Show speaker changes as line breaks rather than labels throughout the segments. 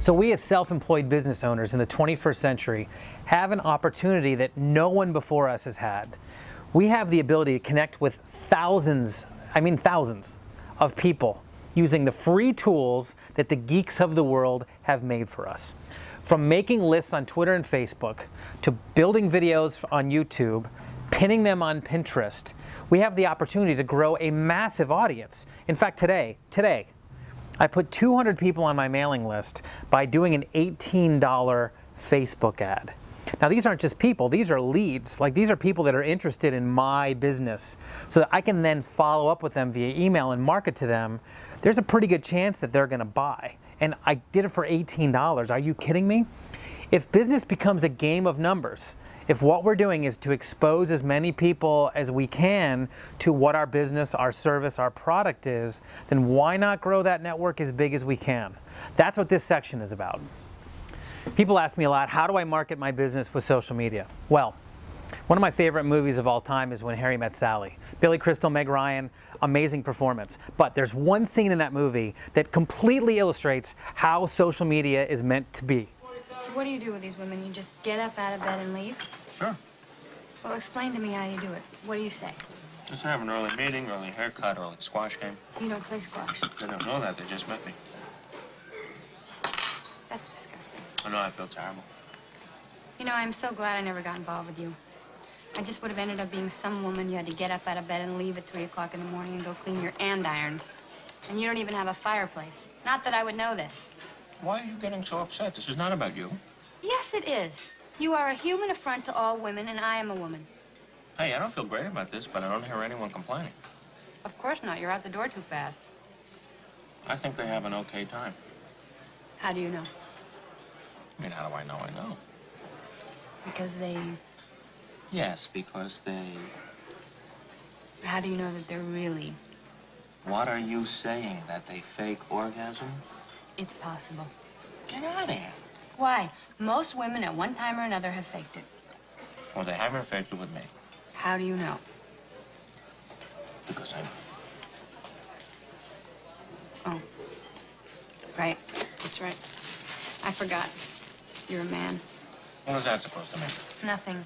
So we as self-employed business owners in the 21st century have an opportunity that no one before us has had. We have the ability to connect with thousands of people using the free tools that the geeks of the world have made for us. From making lists on Twitter and Facebook, to building videos on YouTube, pinning them on Pinterest, we have the opportunity to grow a massive audience. In fact, today, I put 200 people on my mailing list by doing an $18 Facebook ad. Now, these aren't just people, these are leads. Like, these are people that are interested in my business, so that I can then follow up with them via email and market to them. There's a pretty good chance that they're gonna buy. And I did it for $18. Are you kidding me? If business becomes a game of numbers, if what we're doing is to expose as many people as we can to what our business, our service, our product is, then why not grow that network as big as we can? That's what this section is about. People ask me a lot, how do I market my business with social media? Well, one of my favorite movies of all time is When Harry Met Sally. Billy Crystal, Meg Ryan, amazing performance. But there's one scene in that movie that completely illustrates how social media is meant to be.
So what do you do with these women? You just get up out of bed and leave?
Sure.
Well, explain to me how you do it. What do you say?
Just have an early meeting, early haircut, early squash game.
You don't play squash.
They don't know that. They just met me.
That's disgusting.
I know, I feel terrible.
You know, I'm so glad I never got involved with you. I just would have ended up being some woman you had to get up out of bed and leave at 3 o'clock in the morning and go clean your andirons. And you don't even have a fireplace. Not that I would know this.
Why are you getting so upset? This is not about you.
Yes, it is. You are a human affront to all women, and I am a woman.
Hey, I don't feel great about this, but I don't hear anyone complaining.
Of course not. You're out the door too fast.
I think they have an okay time.
How do you know?
I mean, how do I know? I know.
Because they...
Yes, because they...
How do you know that they're really...
What are you saying? That they fake orgasm?
It's possible.
Get out of here.
Why? Most women at one time or another have faked it.
Well, they haven't faked it with me.
How do you know?
Because I know.
Oh. Right. That's right. I forgot. You're a man.
What is that supposed to mean?
Nothing.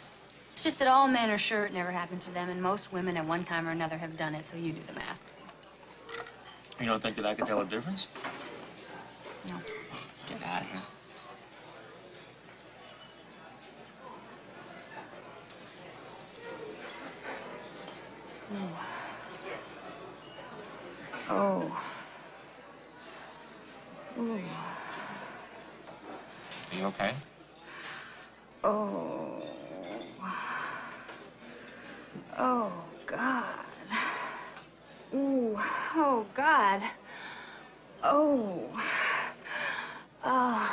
It's just that all men are sure it never happened to them, and most women at one time or another have done it, so you do the math.
You don't think that I can tell a difference?
No.
Get out of here.
Oh. Ooh.
Are you okay?
Oh. Oh, God. Ooh. Oh, God. Oh. Oh.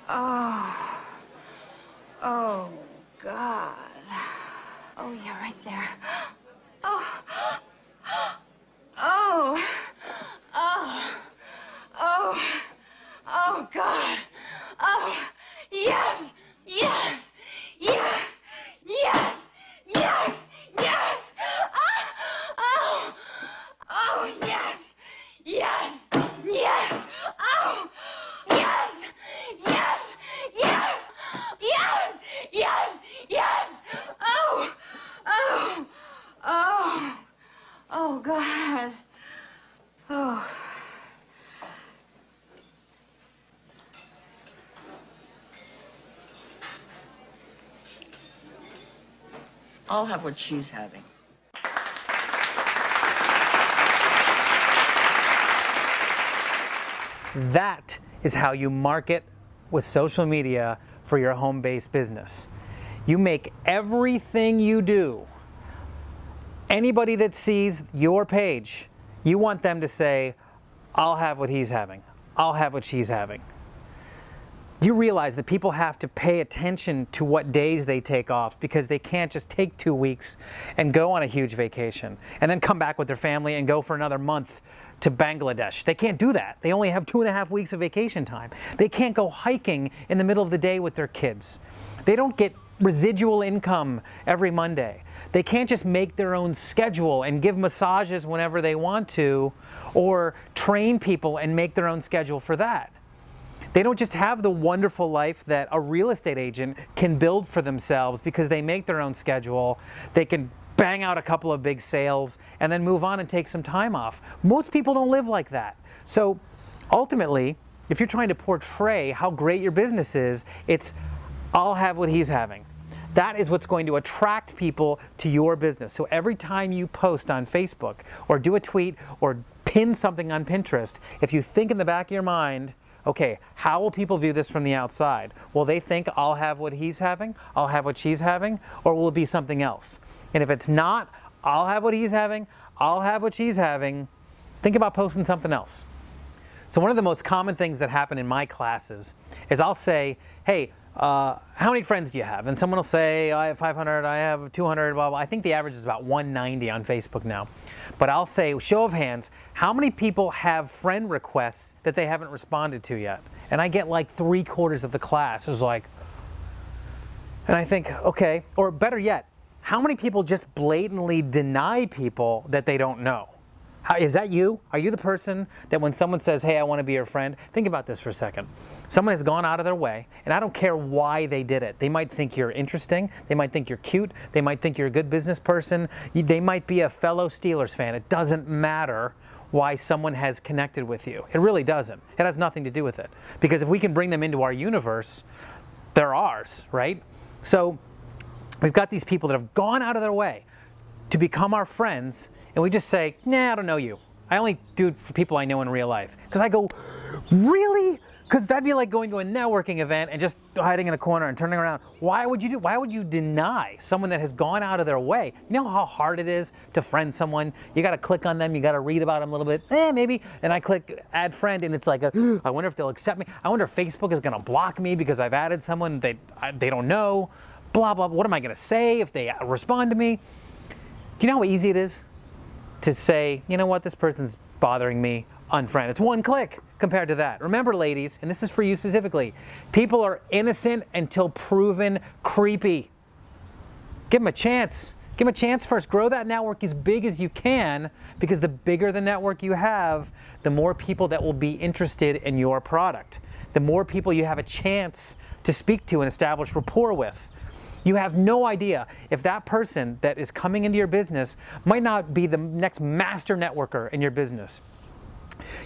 Oh. Oh, God. Oh, yeah, right there. Oh. Oh. Oh. Oh. Oh, God. Oh. Yes. Yes. Yes. Yes. Yes. Yes. Oh. Oh, yes. Yes. Yes. Oh. Yes. Yes. Yes. Yes. Yes. Yes. Oh. Oh. Oh. Oh, God. Oh.
I'll have what she's having.
That is how you market with social media for your home-based business. You make everything you do, anybody that sees your page, you want them to say, I'll have what he's having. I'll have what she's having. Do you realize that people have to pay attention to what days they take off, because they can't just take 2 weeks and go on a huge vacation and then come back with their family and go for another month to Bangladesh? They can't do that. They only have 2.5 weeks of vacation time. They can't go hiking in the middle of the day with their kids. They don't get residual income every Monday. They can't just make their own schedule and give massages whenever they want to, or train people and make their own schedule for that. They don't just have the wonderful life that a real estate agent can build for themselves because they make their own schedule. They can bang out a couple of big sales and then move on and take some time off. Most people don't live like that. So ultimately, if you're trying to portray how great your business is, it's I'll have what he's having. That is what's going to attract people to your business. So every time you post on Facebook or do a tweet or pin something on Pinterest, if you think in the back of your mind, okay, how will people view this from the outside? Will they think I'll have what he's having, I'll have what she's having, or will it be something else? And if it's not, I'll have what he's having, I'll have what she's having, think about posting something else. So one of the most common things that happen in my classes is I'll say, hey, how many friends do you have? And someone will say, I have 500, I have 200, blah, blah. I think the average is about 190 on Facebook now. But I'll say, show of hands, how many people have friend requests that they haven't responded to yet? And I get like 3/4 of the class is like, and I think, okay, or better yet, how many people just blatantly deny people that they don't know? Is that you? Are you the person that when someone says, hey, I want to be your friend, think about this for a second. Someone has gone out of their way, and I don't care why they did it. They might think you're interesting. They might think you're cute. They might think you're a good business person. They might be a fellow Steelers fan. It doesn't matter why someone has connected with you. It really doesn't. It has nothing to do with it. Because if we can bring them into our universe, they're ours, right? So we've got these people that have gone out of their way to become our friends, and we just say, nah, I don't know you. I only do it for people I know in real life. Because I go, really? Because that'd be like going to a networking event and just hiding in a corner and turning around. Why would you deny someone that has gone out of their way? You know how hard it is to friend someone? You got to click on them, you got to read about them a little bit, maybe. And I click add friend, and it's like, I wonder if they'll accept me. I wonder if Facebook is going to block me because I've added someone they don't know. Blah, blah, what am I going to say if they respond to me? Do you know how easy it is to say, you know what, this person's bothering me, unfriend? It's one click compared to that. Remember, ladies, and this is for you specifically, people are innocent until proven creepy. Give them a chance. Give them a chance first. Grow that network as big as you can, because the bigger the network you have, the more people that will be interested in your product. The more people you have a chance to speak to and establish rapport with. You have no idea if that person that is coming into your business might not be the next master networker in your business.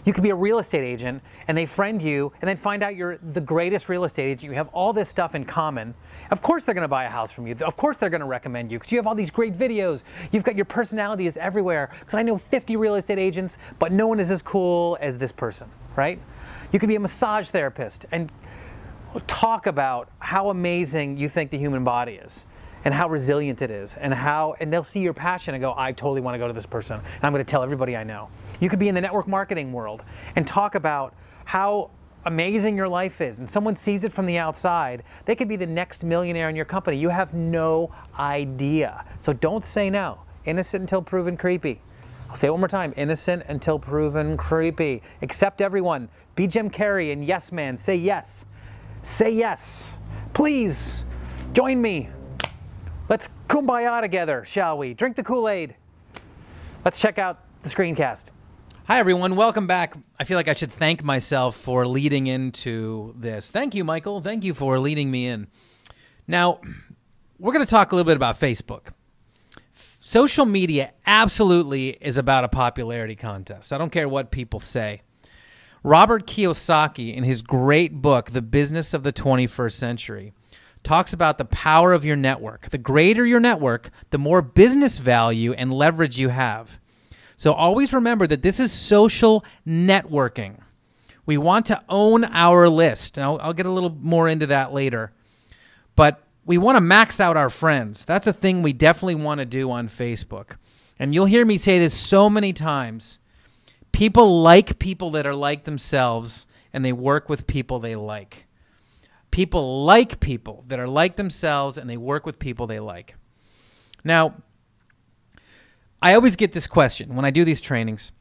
You could be a real estate agent and they friend you and then find out you're the greatest real estate agent. You have all this stuff in common. Of course they're going to buy a house from you. Of course they're going to recommend you because you have all these great videos. You've got your personality is everywhere. Because I know 50 real estate agents, but no one is as cool as this person, right? You could be a massage therapist and talk about how amazing you think the human body is and how resilient it is and they'll see your passion and go, I totally want to go to this person and I'm going to tell everybody I know. You could be in the network marketing world and talk about how amazing your life is and someone sees it from the outside. They could be the next millionaire in your company. You have no idea. So don't say no. Innocent until proven creepy. I'll say it one more time. Innocent until proven creepy. Accept everyone. Be Jim Carrey and yes man. Say yes. Say yes. Please join me. Let's kumbaya together, shall we? Drink the Kool-Aid. Let's check out the screencast. Hi, everyone. Welcome back. I feel like I should thank myself for leading into this. Thank you, Michael. Thank you for leading me in. Now, we're going to talk a little bit about Facebook. Social media absolutely is about a popularity contest. I don't care what people say. Robert Kiyosaki, in his great book, The Business of the 21st Century, talks about the power of your network. The greater your network, the more business value and leverage you have. So always remember that this is social networking. We want to own our list. And I'll get a little more into that later. But we want to max out our friends. That's a thing we definitely want to do on Facebook. And you'll hear me say this so many times. People like people that are like themselves, and they work with people they like. People like people that are like themselves, and they work with people they like. Now, I always get this question when I do these trainings.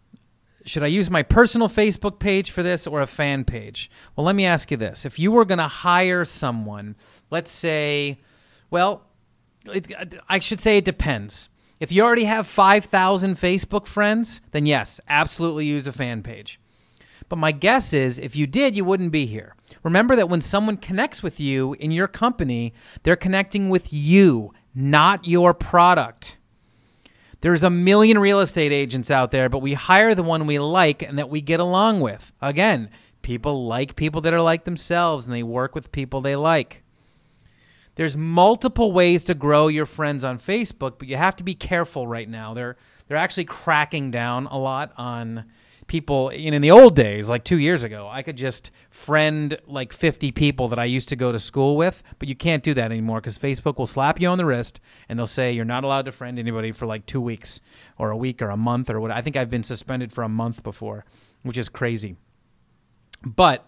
Should I use my personal Facebook page for this or a fan page? Well, let me ask you this. If you were going to hire someone, let's say, well, I should say it depends. If you already have 5,000 Facebook friends, then yes, absolutely use a fan page. But my guess is if you did, you wouldn't be here. Remember that when someone connects with you in your company, they're connecting with you, not your product. There's a million real estate agents out there, but we hire the one we like and that we get along with. Again, people like people that are like themselves, and they work with people they like. There's multiple ways to grow your friends on Facebook, but you have to be careful right now. They're actually cracking down a lot on people. In the old days, like 2 years ago, I could just friend like 50 people that I used to go to school with, but you can't do that anymore because Facebook will slap you on the wrist and they'll say you're not allowed to friend anybody for like 2 weeks or a week or a month or what. I think I've been suspended for a month before, which is crazy. But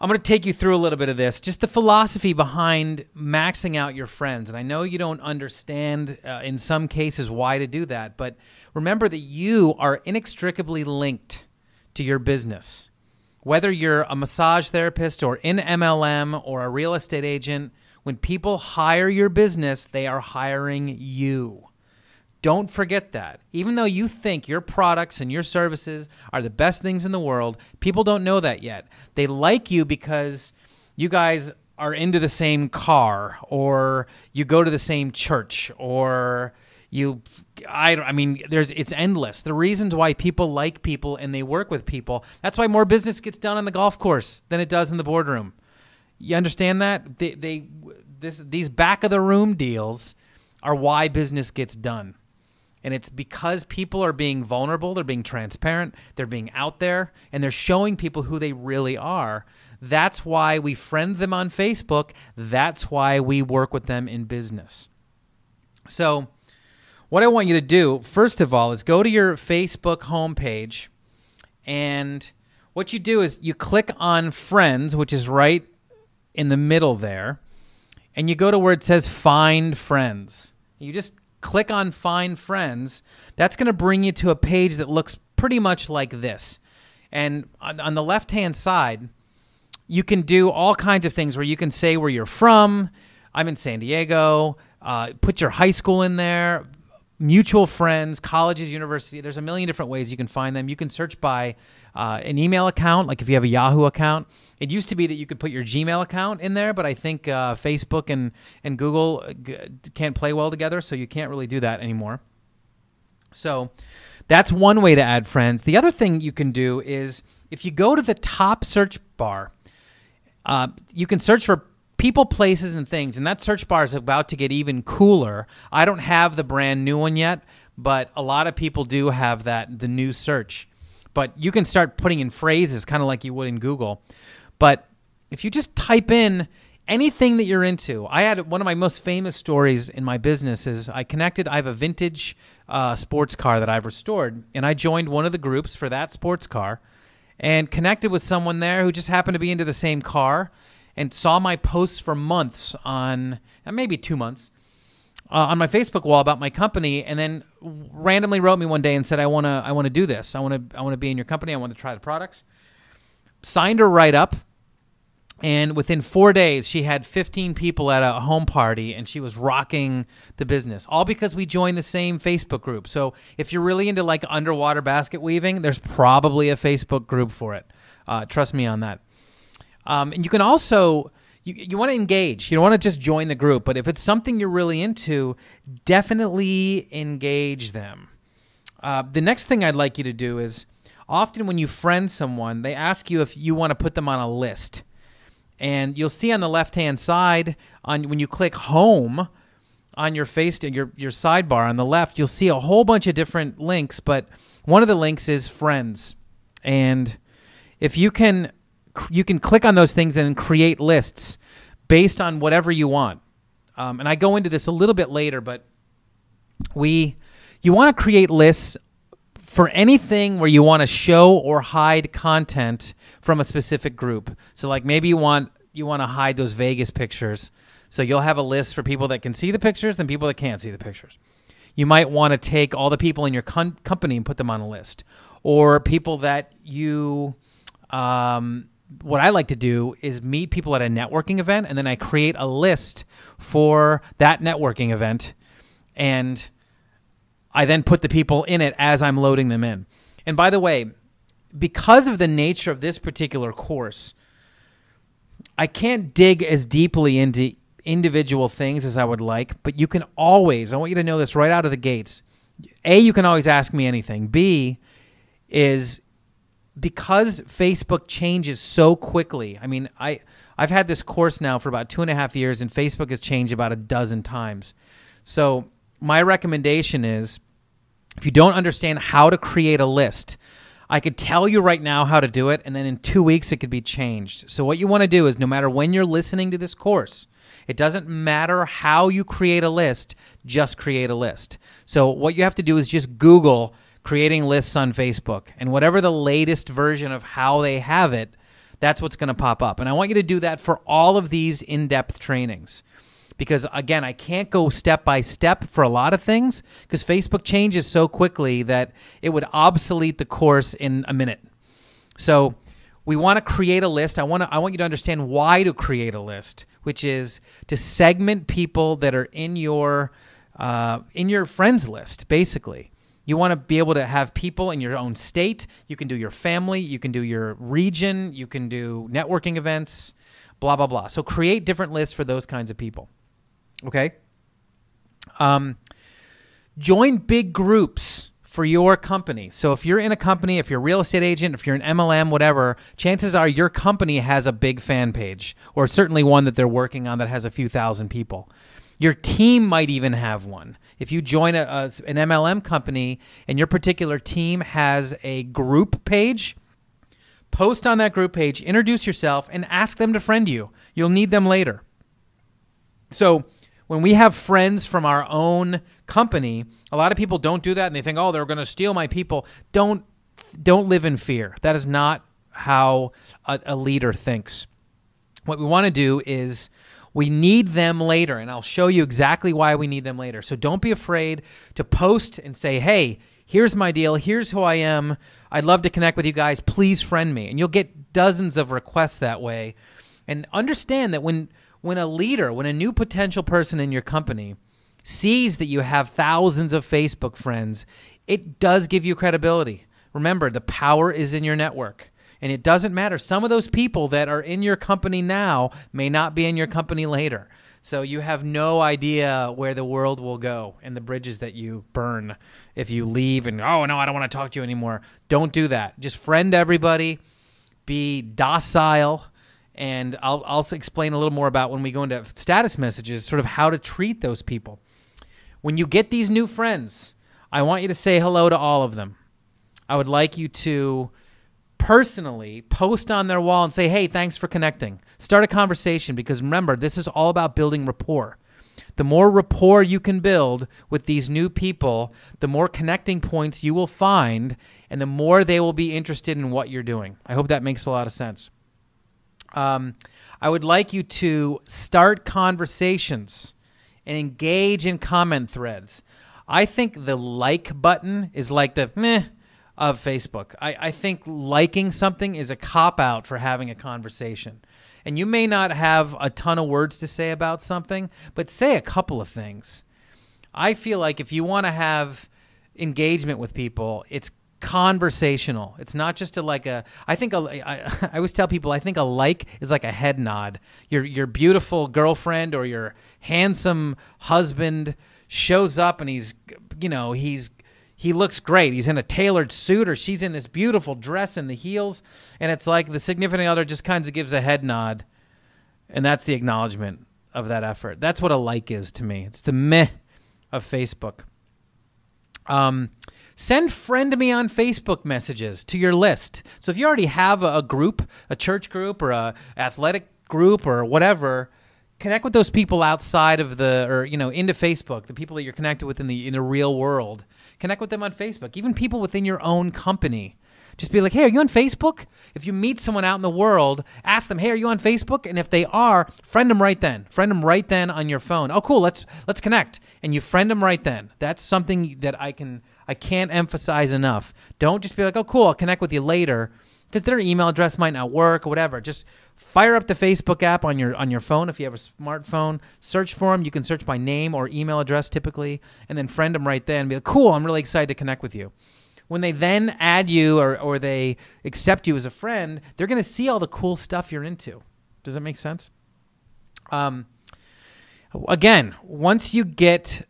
I'm going to take you through a little bit of this, just the philosophy behind maxing out your friends. And I know you don't understand in some cases why to do that, but remember that you are inextricably linked to your business. Whether you're a massage therapist or in MLM or a real estate agent, when people hire your business, they are hiring you. Don't forget that. Even though you think your products and your services are the best things in the world, people don't know that yet. They like you because you guys are into the same car, or you go to the same church, or it's endless. The reasons why people like people and they work with people, that's why more business gets done on the golf course than it does in the boardroom. You understand that? These back of the room deals are why business gets done. And it's because people are being vulnerable, they're being transparent, they're being out there, and they're showing people who they really are. That's why we friend them on Facebook. That's why we work with them in business. So what I want you to do, first of all, is go to your Facebook homepage, and what you do is you click on Friends, which is right in the middle there, and you go to where it says Find Friends. You just click on Find Friends. That's going to bring you to a page that looks pretty much like this. And on the left-hand side, you can do all kinds of things where you can say where you're from. I'm in San Diego. Put your high school in there. Mutual friends, colleges, university. There's a million different ways you can find them. You can search by an email account, like if you have a Yahoo account. It used to be that you could put your Gmail account in there, but I think Facebook and Google can't play well together, so you can't really do that anymore. So that's one way to add friends. The other thing you can do is if you go to the top search bar, you can search for people, places, and things, and that search bar is about to get even cooler. I don't have the brand new one yet, but a lot of people do have the new search. But you can start putting in phrases kind of like you would in Google. But if you just type in anything that you're into, I had one of my most famous stories in my business is I have a vintage sports car that I've restored, and I joined one of the groups for that sports car and connected with someone there who just happened to be into the same car and saw my posts for months maybe 2 months, on my Facebook wall about my company, and then randomly wrote me one day and said, I want to do this. I want to be in your company. I want to try the products. Signed her right up, and within 4 days, she had 15 people at a home party, and she was rocking the business, all because we joined the same Facebook group. So if you're really into like underwater basket weaving, there's probably a Facebook group for it. Trust me on that. And you can also, you want to engage. You don't want to just join the group, but if it's something you're really into, definitely engage them. The next thing I'd like you to do is, often when you friend someone, they ask you if you want to put them on a list. And you'll see on the left-hand side, when you click Home on your your sidebar on the left, you'll see a whole bunch of different links, but one of the links is Friends. And if you can click on those things and create lists based on whatever you want. And I go into this a little bit later, but you want to create lists for anything where you want to show or hide content from a specific group. So like maybe you want to hide those Vegas pictures. So you'll have a list for people that can see the pictures and people that can't see the pictures. You might want to take all the people in your company and put them on a list. Or people that you... what I like to do is meet people at a networking event, and then I create a list for that networking event, and I then put the people in it as I'm loading them in. And by the way, because of the nature of this particular course, I can't dig as deeply into individual things as I would like, but you can always, I want you to know this right out of the gates. A, you can always ask me anything. B, is because Facebook changes so quickly. I mean, I've had this course now for about 2.5 years, and Facebook has changed about a dozen times. So my recommendation is, if you don't understand how to create a list, I could tell you right now how to do it, and then in 2 weeks it could be changed. So what you want to do is, no matter when you're listening to this course, it doesn't matter how you create a list, just create a list. So what you have to do is just Google creating lists on Facebook, and whatever the latest version of how they have it, that's what's going to pop up. And I want you to do that for all of these in-depth trainings. Because, again, I can't go step by step for a lot of things because Facebook changes so quickly that it would obsolete the course in a minute. So we want to create a list. I want you to understand why to create a list, which is to segment people that are in your friends list, basically. You want to be able to have people in your own state. You can do your family. You can do your region. You can do networking events, blah, blah, blah. So create different lists for those kinds of people. Okay. Join big groups for your company. So if you're in a company, if you're a real estate agent, if you're an MLM, whatever, chances are your company has a big fan page, or certainly one that they're working on that has a few thousand people. Your team might even have one. If you join an MLM company and your particular team has a group page, post on that group page, introduce yourself, and ask them to friend you. You'll need them later. So when we have friends from our own company, a lot of people don't do that, and they think, oh, they're going to steal my people. Don't live in fear. That is not how a leader thinks. What we want to do is we need them later, and I'll show you exactly why we need them later. So don't be afraid to post and say, hey, here's my deal. Here's who I am. I'd love to connect with you guys. Please friend me. And you'll get dozens of requests that way. And understand that when a leader, when a new potential person in your company sees that you have thousands of Facebook friends, it does give you credibility. Remember, the power is in your network. And it doesn't matter. Some of those people that are in your company now may not be in your company later. So you have no idea where the world will go and the bridges that you burn if you leave and, oh, no, I don't want to talk to you anymore. Don't do that. Just friend everybody. Be docile. And I'll explain a little more about when we go into status messages, sort of how to treat those people. When you get these new friends, I want you to say hello to all of them. I would like you to personally post on their wall and say, hey, thanks for connecting. Start a conversation, because remember, this is all about building rapport. The more rapport you can build with these new people, the more connecting points you will find, and the more they will be interested in what you're doing. I hope that makes a lot of sense. I would like you to start conversations and engage in comment threads. I think the like button is like the meh of Facebook. I think liking something is a cop-out for having a conversation. And you may not have a ton of words to say about something, but say a couple of things. I feel like if you want to have engagement with people, it's conversational. It's not just I always tell people, I think a like is like a head nod. Your beautiful girlfriend or your handsome husband shows up and he looks great. He's in a tailored suit, or she's in this beautiful dress and the heels, and it's like the significant other just kind of gives a head nod, and that's the acknowledgement of that effort. That's what a like is to me. It's the meh of Facebook. Send friend me on Facebook messages to your list. So if you already have a group, a church group or a athletic group or whatever, connect with those people outside of into Facebook, the people that you're connected with in the real world. Connect with them on Facebook, even people within your own company. Just be like, hey, are you on Facebook? If you meet someone out in the world, ask them, hey, are you on Facebook? And if they are, friend them right then. Friend them right then on your phone. Oh, cool, let's connect. And you friend them right then. That's something that I can't emphasize enough. Don't just be like, oh, cool, I'll connect with you later, because their email address might not work or whatever. Just fire up the Facebook app on your phone if you have a smartphone. Search for them. You can search by name or email address typically, and then friend them right then. Be like, cool, I'm really excited to connect with you. when they then add you or they accept you as a friend, they're going to see all the cool stuff you're into. Does that make sense? Again, once you get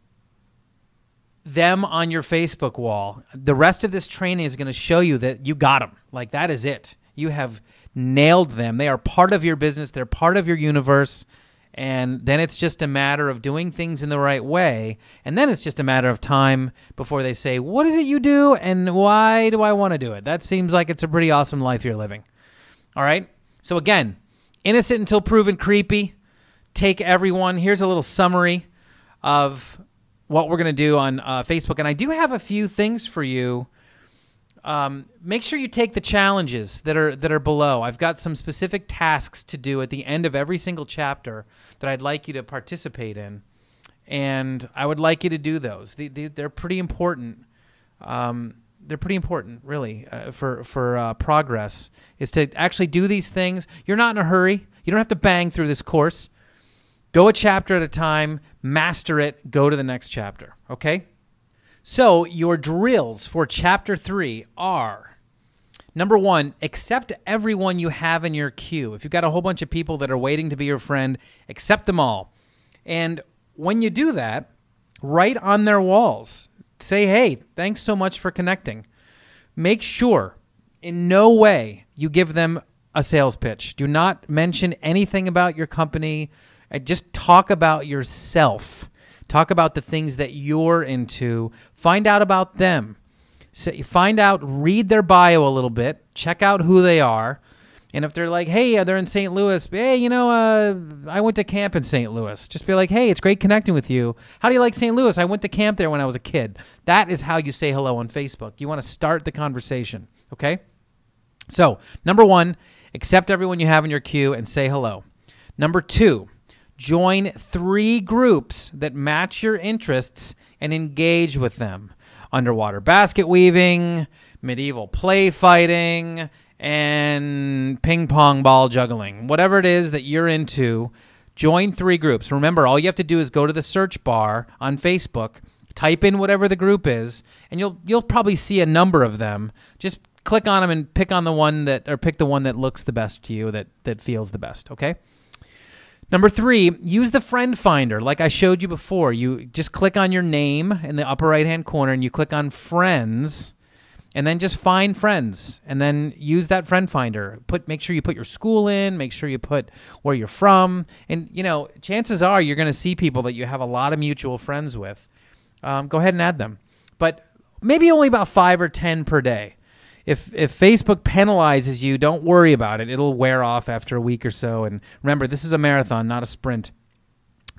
them on your Facebook wall, the rest of this training is going to show you that you got them. Like, that is it. You have nailed them. They are part of your business. They're part of your universe. And then it's just a matter of doing things in the right way. And then it's just a matter of time before they say, what is it you do and why do I want to do it? That seems like it's a pretty awesome life you're living. All right? So again, innocent until proven creepy. Take everyone. Here's a little summary of what we're going to do on Facebook. And I do have a few things for you. Make sure you take the challenges that are below. I've got some specific tasks to do at the end of every single chapter that I'd like you to participate in, and I would like you to do those. They're pretty important. They're pretty important, really, for progress, is to actually do these things. You're not in a hurry. You don't have to bang through this course. Go a chapter at a time, master it, go to the next chapter, okay? So your drills for Chapter 3 are, number 1, accept everyone you have in your queue. If you've got a whole bunch of people that are waiting to be your friend, accept them all. And when you do that, write on their walls. Say, hey, thanks so much for connecting. Make sure in no way you give them a sales pitch. Do not mention anything about your company. Just talk about yourself. Talk about the things that you're into. Find out about them. Read their bio a little bit. Check out who they are. And if they're like, hey, they're in St. Louis. Hey, I went to camp in St. Louis. Just be like, hey, it's great connecting with you. How do you like St. Louis? I went to camp there when I was a kid. That is how you say hello on Facebook. You want to start the conversation, okay? So, number 1, accept everyone you have in your queue and say hello. Number 2, join 3 groups that match your interests and engage with them. Underwater basket weaving, medieval play fighting, and ping pong ball juggling. Whatever it is that you're into, join 3 groups. Remember, all you have to do is go to the search bar on Facebook, type in whatever the group is, and you'll probably see a number of them. Just click on them and pick the one that looks the best to you, that feels the best, okay? Number 3, use the friend finder like I showed you before. You just click on your name in the upper right-hand corner and you click on friends, and then just find friends, and then use that friend finder. Make sure you put your school in, make sure you put where you're from, and chances are you're going to see people that you have a lot of mutual friends with. Go ahead and add them, but maybe only about 5 or 10 per day. If Facebook penalizes you, don't worry about it. It'll wear off after a week or so. And remember, this is a marathon, not a sprint.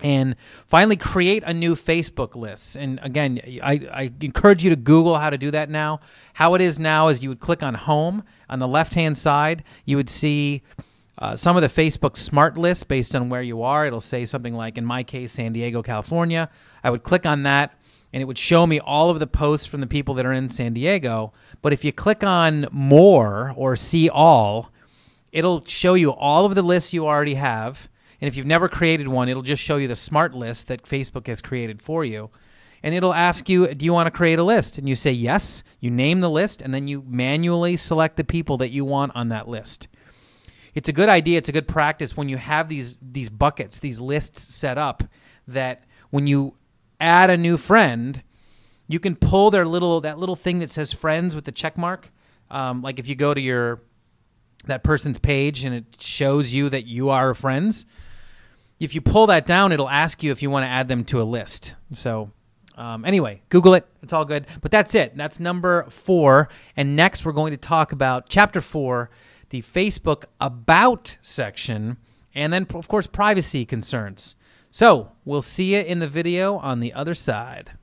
And finally, create a new Facebook list. And again, I encourage you to Google how to do that now. How it is now is you would click on Home. On the left-hand side, you would see some of the Facebook smart lists based on where you are. It'll say something like, in my case, San Diego, California. I would click on that, and it would show me all of the posts from the people that are in San Diego. But if you click on More or See All, it'll show you all of the lists you already have. And if you've never created one, it'll just show you the smart list that Facebook has created for you. And it'll ask you, do you want to create a list? And you say yes. You name the list, and then you manually select the people that you want on that list. It's a good idea. It's a good practice when you have these buckets, these lists set up, that when you add a new friend, you can pull that little thing that says friends with the check mark. Like if you go to that person's page and it shows you that you are friends, if you pull that down, it'll ask you if you want to add them to a list. So anyway, Google it. It's all good. But that's it. That's number 4. And next we're going to talk about Chapter 4, the Facebook About section, and then, of course, privacy concerns. So we'll see you in the video on the other side.